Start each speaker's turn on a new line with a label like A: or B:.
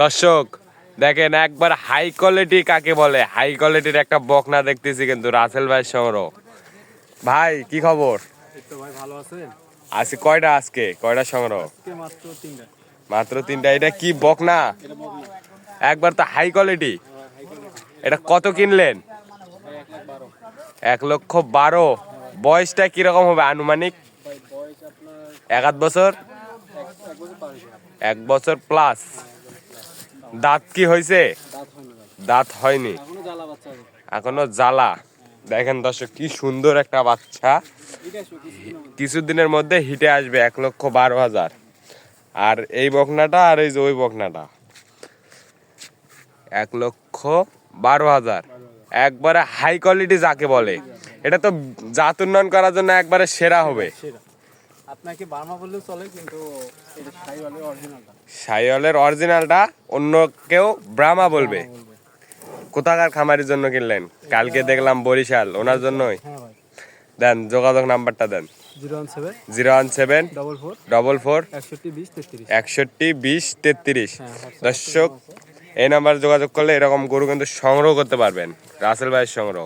A: দর্শক দেখেন একবার হাই কোয়ালিটি কাকে বলে, হাই কোয়ালিটির একটা বকনা দেখতেছি কিন্তু রাসেল ভাই সংগ্রহ। ভাই কি খবর?
B: ভাই ভালো আছেন?
A: আজকে কয়টা সংগ্রহ?
B: মাত্র তিনটা।
A: মাত্র তিনটা। এটা কি বকনা? একবার তো হাই কোয়ালিটি। এটা কত কিনলেন? 1,12,000। বয়সটা কিরকম হবে আনুমানিক? এক আধ বছর, 1 বছর প্লাস। দাঁত কি হয়েছে? দাঁত হয়নি এখনো, জ্বালা। দেখেন দর্শক কি সুন্দর একটা বাচ্চা, কিছুদিনের মধ্যে হিটে আসবে 1,12,000। আর এই বকনাটা আর এই যে ওই বকনাটা 1,12,000। একবারে হাই কোয়ালিটি যাকে বলে, এটা তো জাত উন্নয়ন করার জন্য একবারে সেরা হবে।
B: আপনাকে বার্মা বললেও চলে, কিন্তু এটা শাহিওয়ালের অরিজিনালটা।
A: শাহিওয়ালের অরিজিনালটা অন্য কেউ ব্রাহ্মা বলবে। কোথাকার খামারির জন্য কিনলেন? কালকে দেখলাম বরিশাল, ওনার জন্যই।
B: হ্যাঁ ভাই।
A: দেন যোগাযোগ নাম্বারটা দেন।
B: 017
A: 017
B: 61 20 33।
A: 61 20 33। দর্শক এই নাম্বারে যোগাযোগ করলে এরকম গরু কিন্তু সংগ্রহ করতে পারবেন, রাসেল ভাইয়ের সংগ্রহ।